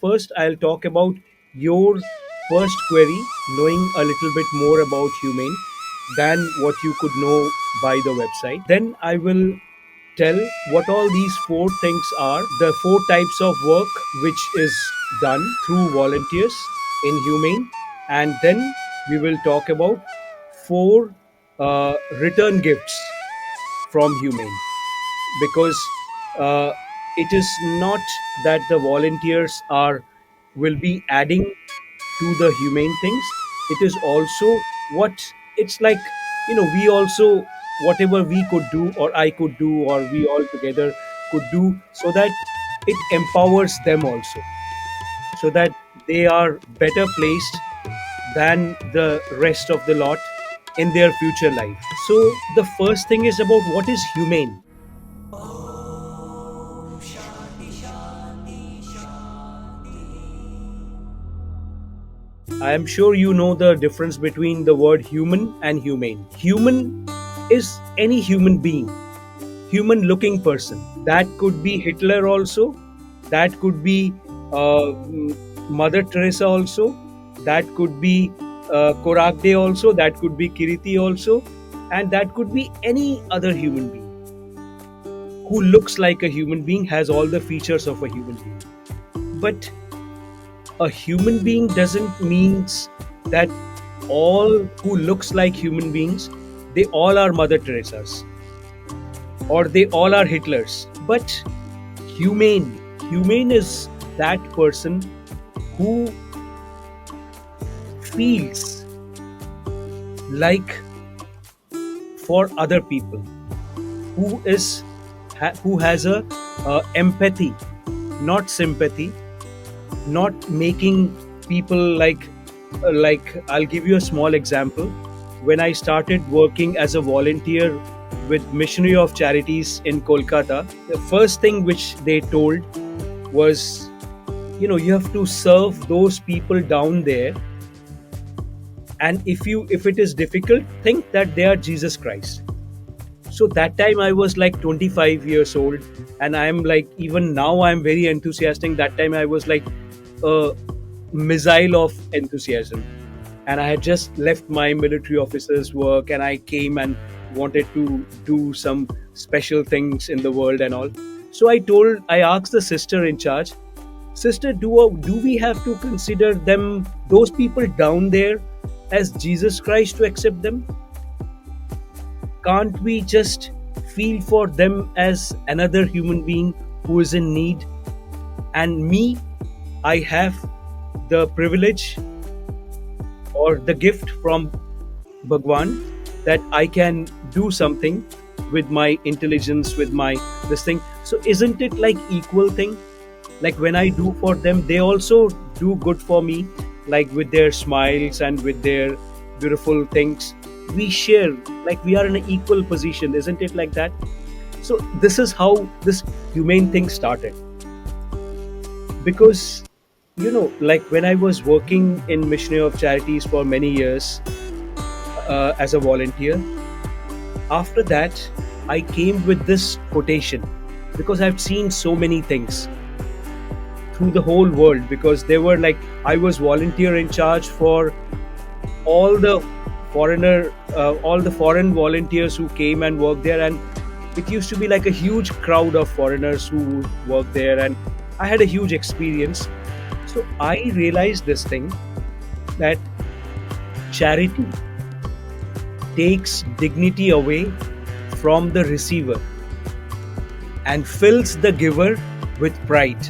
First, I'll talk about your first query, knowing a little bit more about Humane than what you could know by the website. Then I will tell what all these four things are, the four types of work which is done through volunteers in Humane, and then we will talk about four return gifts from Humane, because uh, it is not that the volunteers are will be adding to the humane things. It is also what it's like, we also, whatever we could do or I could do or we all together could do, so that it empowers them also, so that they are better placed than the rest of the lot in their future life. So the first thing is about what is humane. I am sure you know the difference between the word human and humane. Human is any human being, human looking person. That could be Hitler also, that could be Mother Teresa also, that could be Korak also, that could be Kiriti also, and that could be any other human being who looks like a human being, has all the features of a human being. But a human being doesn't means that all who looks like human beings, they all are Mother Teresas or they all are Hitlers. But humane is that person who feels like for other people, who is who has a empathy, not sympathy, not making people like I'll give you a small example. When I started working as a volunteer with Missionary of Charities in Kolkata, the first thing which they told was, you have to serve those people down there, and if it is difficult, think that they are Jesus Christ. So that time I was like 25 years old, and I'm like, even now I'm very enthusiastic. That time I was like a missile of enthusiasm, and I had just left my military officer's work, and I came and wanted to do some special things in the world and all. So I asked the sister in charge, sister, do we have to consider them, those people down there, as Jesus Christ to accept them? Can't we just feel for them as another human being who is in need? And me, I have the privilege or the gift from Bhagwan that I can do something with my intelligence, with my this thing. So isn't it like equal thing? Like when I do for them, they also do good for me, like with their smiles and with their beautiful things. We share, like we are in an equal position, isn't it like that? So this is how this humane thing started. Because like when I was working in Missionary of Charities for many years as a volunteer, after that I came with this quotation, because I've seen so many things through the whole world, because they were like, I was volunteer in charge for all the all the foreign volunteers who came and worked there, and it used to be like a huge crowd of foreigners who would work there, and I had a huge experience. So I realized this thing, that charity takes dignity away from the receiver and fills the giver with pride.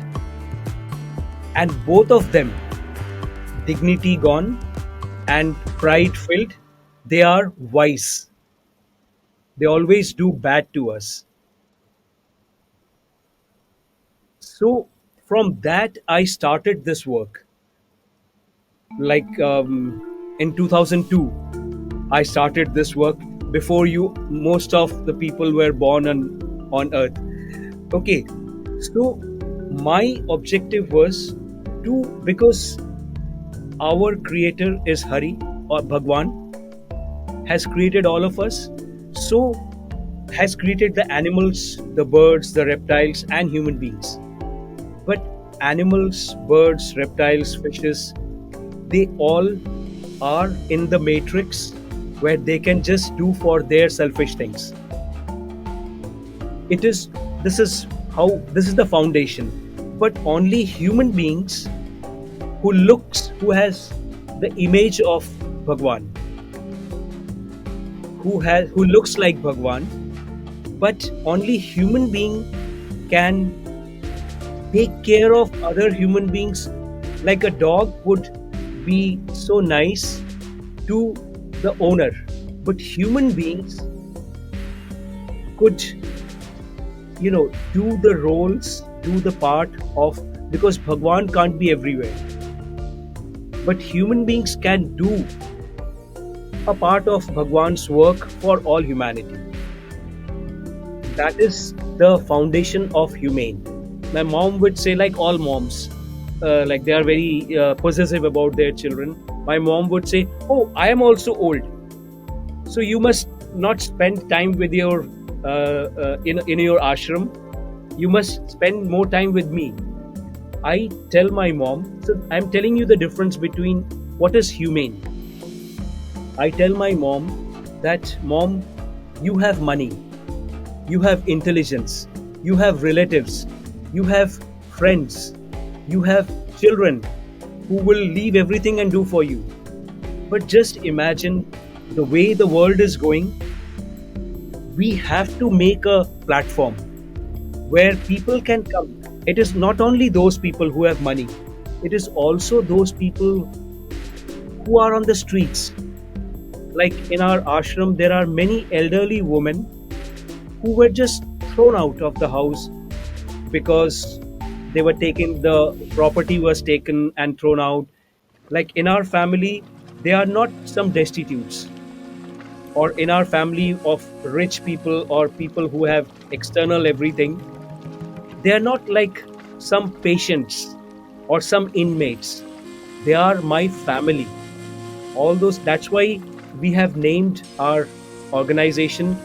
And both of them, dignity gone and pride filled, they are wise. They always do bad to us. So from that, I started this work. Like in 2002, I started this work before you, most of the people were born on earth. Okay, so my objective was to, because our creator is Hari or Bhagwan, has created all of us, so has created the animals, the birds, the reptiles, and human beings. But animals, birds, reptiles, fishes, they all are in the matrix where they can just do for their selfish things. It is this is the foundation. But only human beings who has the image of Bhagwan, who looks like Bhagwan, but only human being can take care of other human beings like a dog would be so nice to the owner. But human beings could, do the roles, do the part of, because Bhagwan can't be everywhere. But human beings can do a part of Bhagwan's work for all humanity. That is the foundation of Humane. My mom would say, like all moms, like they are very possessive about their children. My mom would say, "Oh, I am also old, so you must not spend time with your in your ashram. You must spend more time with me." I tell my mom, so I'm telling you the difference between what is humane. I tell my mom that, "Mom, you have money, you have intelligence, you have relatives, you have friends, you have children who will leave everything and do for you. But just imagine the way the world is going. We have to make a platform where people can come. It is not only those people who have money, it is also those people who are on the streets. Like in our ashram, there are many elderly women who were just thrown out of the house because they were taken, the property was taken and thrown out. Like in our family, they are not some destitutes, or in our family of rich people or people who have external everything. They are not like some patients or some inmates. They are my family. All those, that's why we have named our organization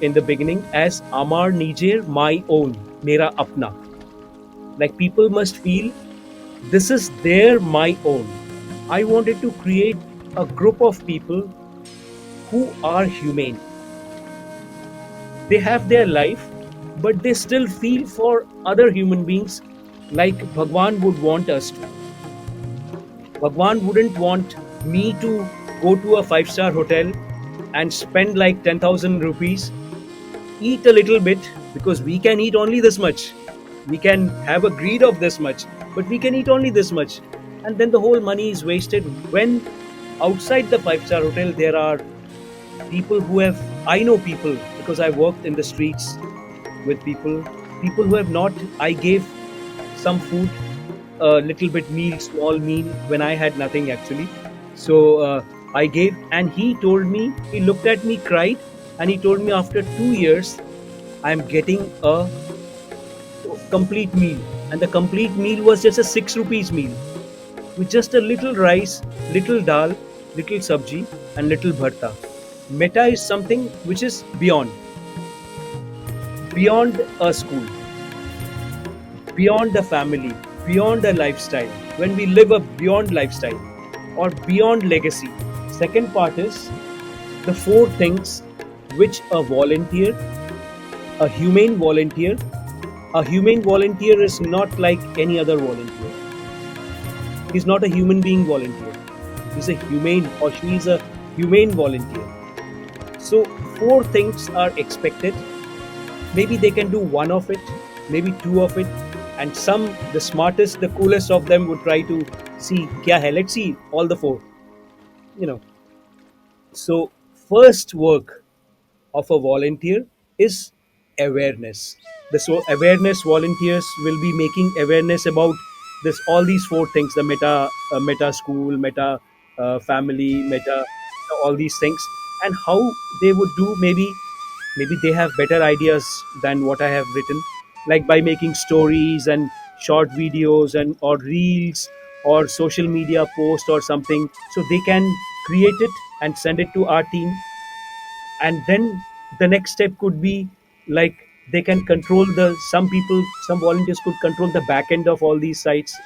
in the beginning as Aamar Nijer My Own, Mera Apna. Like people must feel this is their my own. I wanted to create a group of people who are humane. They have their life, but they still feel for other human beings like Bhagwan would want us to. Bhagwan wouldn't want me to go to a five-star hotel and spend like 10,000 rupees, eat a little bit, because we can eat only this much. We can have a greed of this much, but we can eat only this much. And then the whole money is wasted when outside the five-star hotel there are people who have, I know people because I worked in the streets with people who have not. I gave some food, a little bit meal, small meal, when I had nothing actually. So I gave, and he told me, he looked at me, cried, and he told me, after 2 years I am getting a complete meal. And the complete meal was just a 6 rupees meal with just a little rice, little dal, little sabji, and little bharta. Meta is something which is beyond a school, beyond the family, beyond a lifestyle. When we live a beyond lifestyle or beyond legacy. Second part is the four things which a humane volunteer is not like any other volunteer. He's not a human being volunteer. He's a humane, or she is a humane volunteer. So four things are expected. Maybe they can do one of it, maybe two of it, and some, the smartest, the coolest of them would try to see kya hai. Let's see all the four. You know. So first work of a volunteer is awareness. So awareness volunteers will be making awareness about this, all these four things: the meta school, meta family, meta, all these things, and how they would do. Maybe they have better ideas than what I have written, like by making stories and short videos and or reels or social media post or something, so they can create it and send it to our team. And then the next step could be like They can control the some people, some volunteers could control the back end of all these sites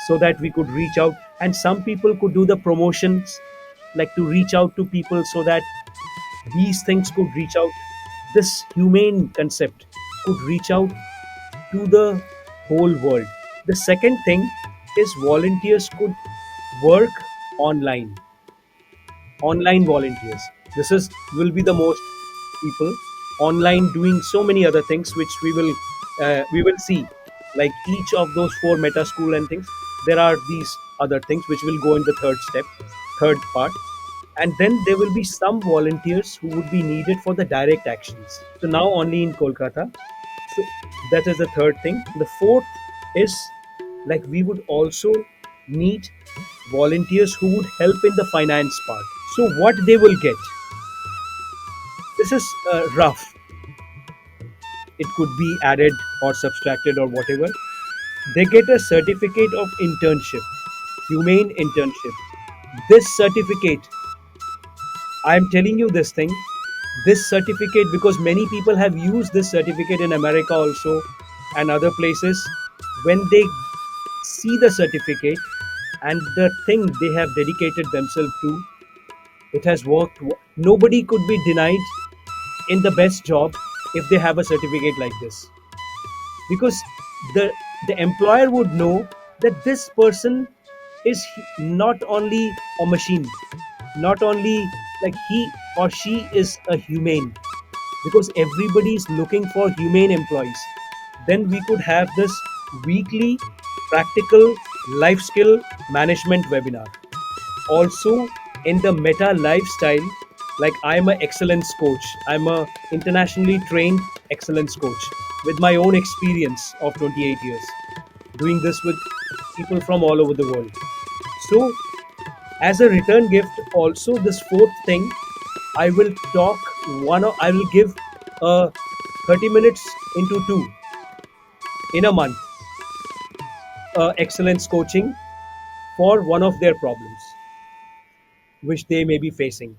so that we could reach out, and some people could do the promotions, like to reach out to people so that these things could reach out. This humane concept could reach out to the whole world. The second thing is volunteers could work online. Online volunteers. This is will be the most people online doing so many other things which we will see, like each of those four meta school and things. There are these other things which will go in the third step, third part, and then there will be some volunteers who would be needed for the direct actions. So now only in Kolkata. So that is the third thing. The fourth is, like, we would also need volunteers who would help in the finance part. So what they will get, this is rough. It could be added or subtracted or whatever. They get a certificate of internship, humane internship. This certificate, I am telling you this thing, this certificate, because many people have used this certificate in America also and other places. When they see the certificate and the thing they have dedicated themselves to, it has worked. Nobody could be denied in the best job if they have a certificate like this, because the the employer would know that this person is not only a machine, not only like he or she is a humane, because everybody is looking for humane employees. Then we could have this weekly practical life skill management webinar. Also in the meta lifestyle, like I'm an excellence coach, I'm a internationally trained excellence coach with my own experience of 28 years doing this with people from all over the world. So as a return gift, also this fourth thing, I will talk I will give 30 minutes into two in a month, excellence coaching for one of their problems which they may be facing.